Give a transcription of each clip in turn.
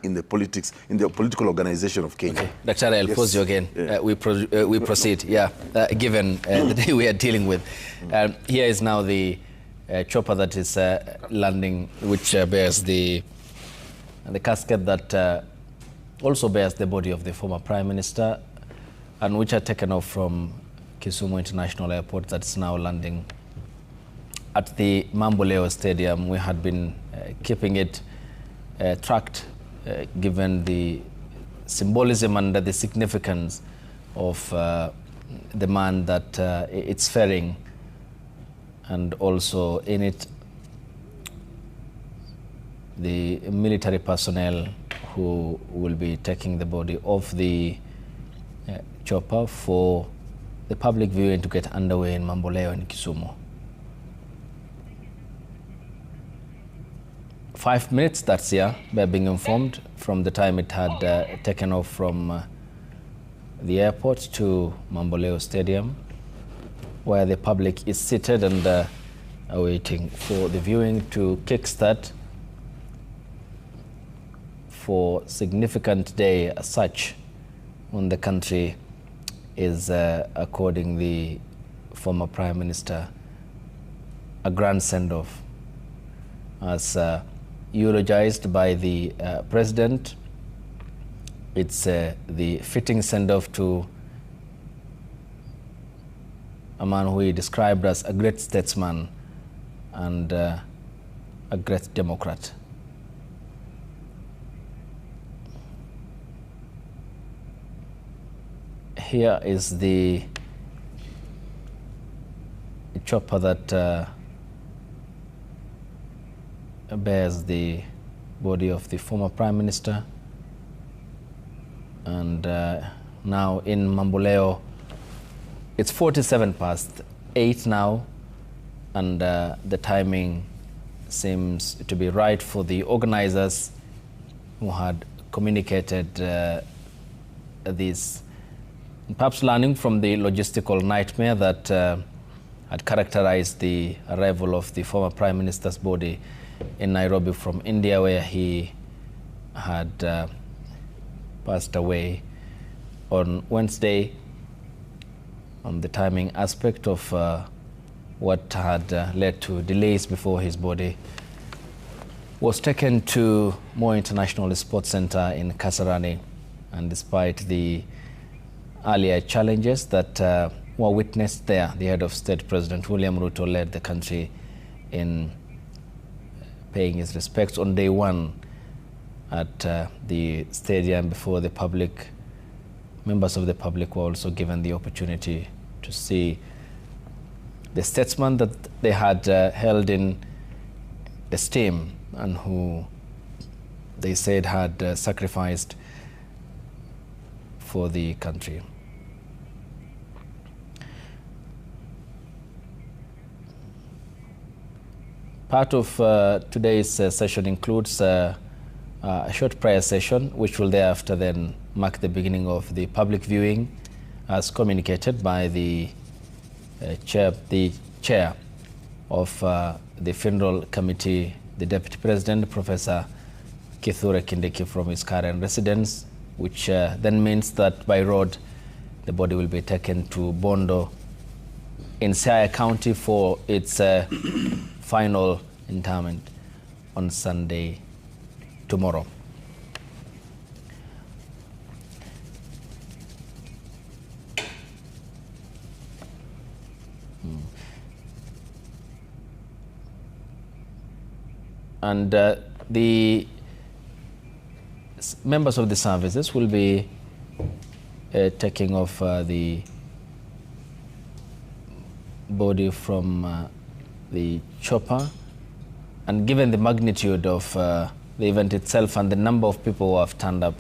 in the politics, in the political organization of Kenya. Okay. Dr. I'll pause you again. Yeah. We proceed. Yeah, given the day we are dealing with. Here is now the chopper that is landing, which bears the casket that also bears the body of the former Prime Minister, and which are taken off from Kisumu International Airport. That's now landing at the Mamboleo Stadium. We had been keeping it tracked, given the symbolism and the significance of the man that it's ferrying, and also in it the military personnel who will be taking the body of the chopper for the public viewing to get underway in Mamboleo in Kisumu. 5 minutes, that's here, by being informed, from the time it had taken off from the airport to Mamboleo Stadium, where the public is seated and awaiting for the viewing to kickstart for significant day as such when the country is according the former Prime Minister a grand send-off, as eulogized by the President. It's the fitting send-off to a man who he described as a great statesman and a great Democrat. Here is the chopper that bears the body of the former Prime Minister, and now in Mamboleo. It's 8:47 now, and the timing seems to be right for the organizers who had communicated this, perhaps learning from the logistical nightmare that had characterized the arrival of the former Prime Minister's body in Nairobi from India, where he had passed away on Wednesday. On the timing aspect of what had led to delays before his body was taken to Moi International Sports Center in Kasarani, and despite the earlier challenges that were witnessed there, the head of state, President William Ruto, led the country in paying his respects on day one at the stadium before the public. Members of the public were also given the opportunity to see the statesman that they had held in esteem and who they said had sacrificed for the country. Part of today's session includes a short prayer session, which will thereafter then mark the beginning of the public viewing, as communicated by the chair of the funeral committee, the Deputy President, Professor Kithure Kindiki, from his current residence, which then means that by road the body will be taken to Bondo in Siaya County for its final interment on Sunday, tomorrow. And the members of the services will be taking off the body from the chopper, and given the magnitude of the event itself and the number of people who have turned up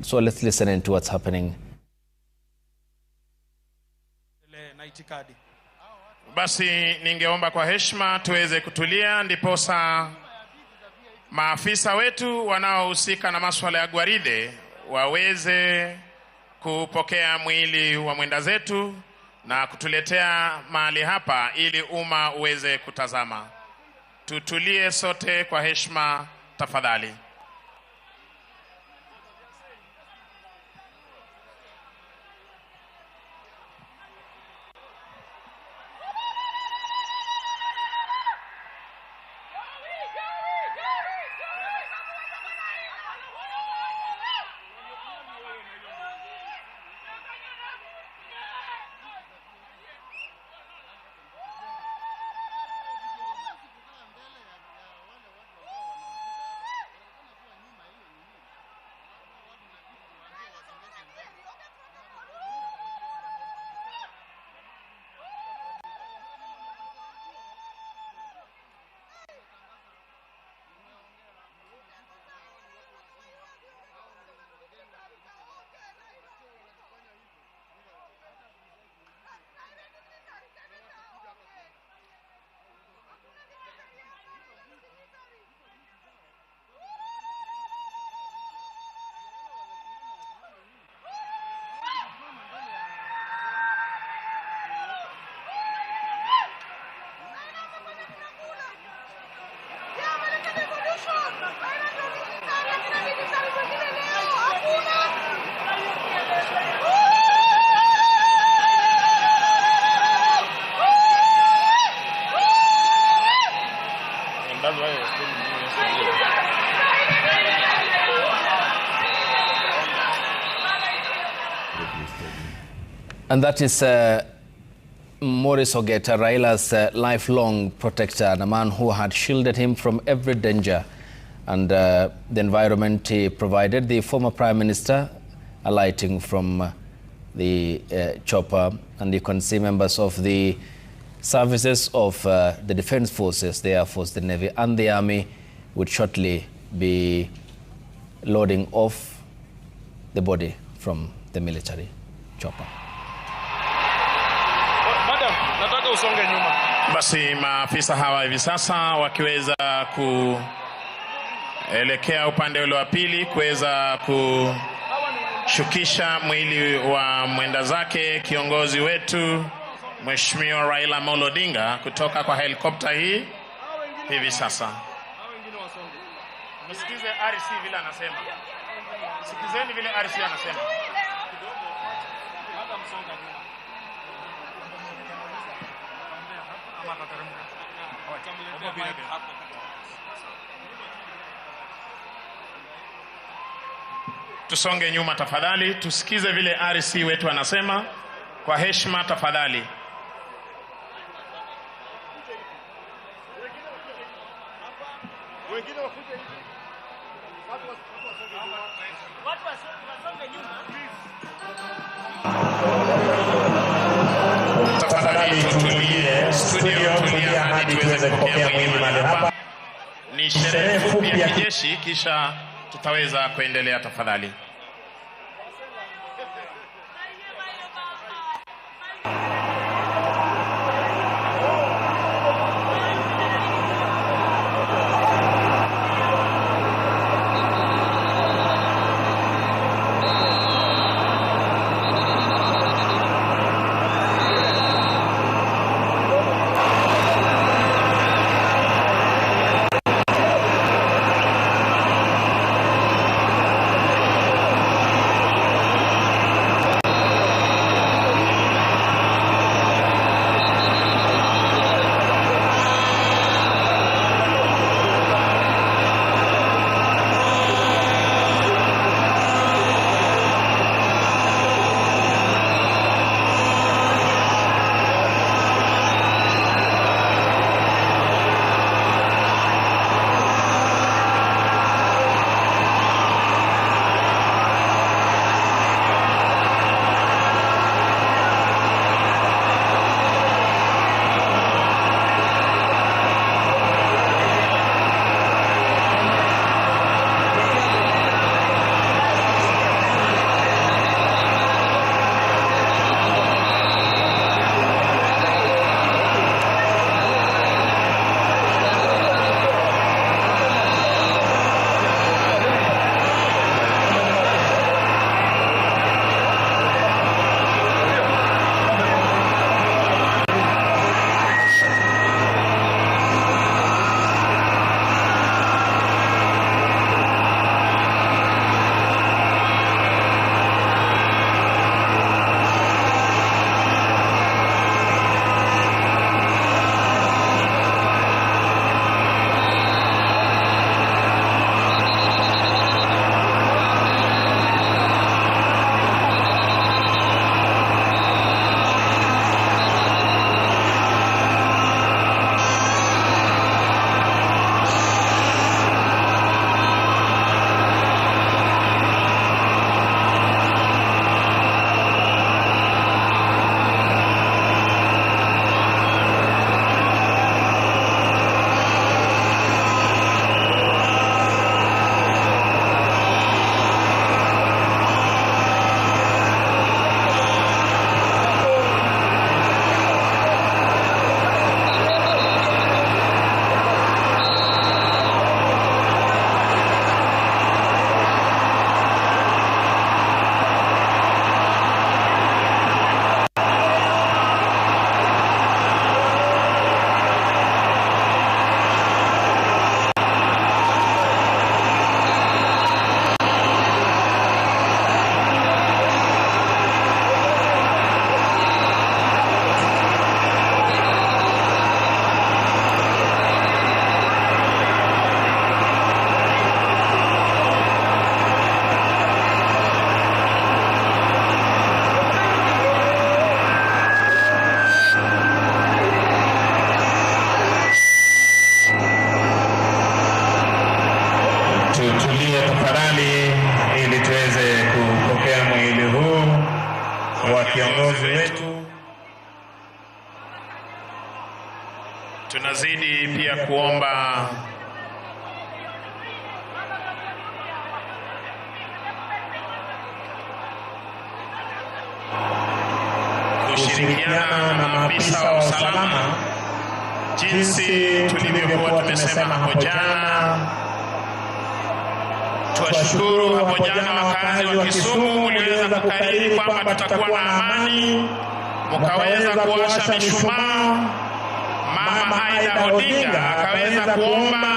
so let's listen into what's happening. Basi ningeomba kwa heshima tuweze kutulia, ndiposa maafisa wetu wanaohusika na masuala ya gwaride waweze kupokea mwili wa mwenda zetu na kutuletea mahali hapa ili umma uweze kutazama. Tutulie sote kwa heshima tafadhali. And that is Maurice Ogeta, Raila's lifelong protector, and a man who had shielded him from every danger and the environment he provided. The former Prime Minister alighting from the chopper, and you can see members of the services of the Defence Forces, the Air Force, the Navy and the Army would shortly be loading off the body from the military chopper. Nataka usonge nyuma. Basi maafisa hawa hivi sasa wakiweza kuelekea upande ule wa pili kuweza kushukisha mwili wa mwenda zake kiongozi wetu Mheshimiwa Raila Amolo Odinga kutoka kwa helikopta hii hivi sasa. Msikize RC vile anasema. Sikizeni vile RC anasema. Tusonge nyuma tafadhali, tusikize vile RC wetu anasema kwa heshima tafadhali. Tafadhali tutulie, studio tulia hadi tuweze kupokea mwili mahali hapa. Ni sherehe fupi ya kijeshi, kisha tutaweza kuendelea tafadhali. tafadhali, ili tuweze kupokea mwili huu wa kiongozi wetu. Tunazidi pia kuomba kushirikiana na maafisa wa usalama jinsi tulivyokuwa tumesema hapo jana. Tuwashukuru hapo jana wakazi wa Kisumu, mliweza kukariri kwamba tutakuwa na amani, mkaweza kuwasha mishumaa. Mama Aida Odinga akaweza kuomba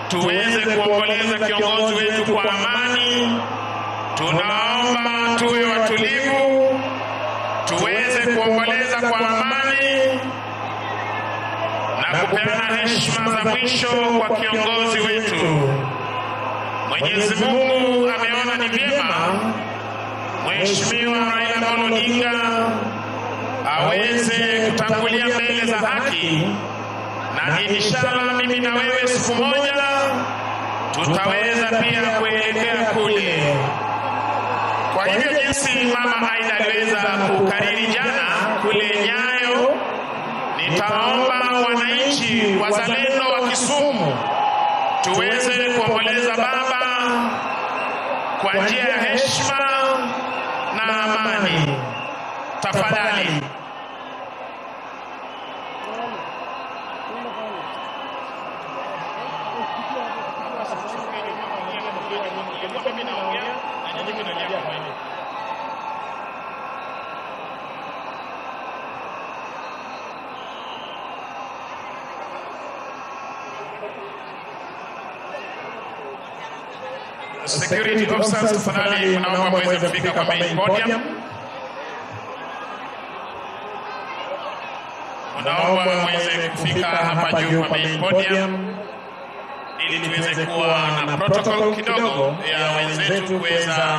tuweze kuomboleza kiongozi wetu kwa amani. Tunaomba tuwe watulivu, tuweze kuomboleza kwa amani na kupeana heshima za mwisho kwa kiongozi wetu. Mwenyezi Mungu ameona ni vyema Mheshimiwa Raila Amolo Odinga aweze kutangulia mbele za haki, na inshallah mimi na wewe siku moja tutaweza pia kuelekea kule. Kwa hivyo jinsi Mama Aida aliweza kukariri jana kule Nyayo, nitaomba wananchi wazalendo wa Kisumu tuweze kuomboleza baba kwa njia ya heshima na amani. Tafadhali. Security officers, tafadhali mnaomba mweze kufika kwa main podium. Mnaomba mweze kufika hapa juu kwa main podium ili tuweze kuwa na protocol kidogo ya wenzetu kuweza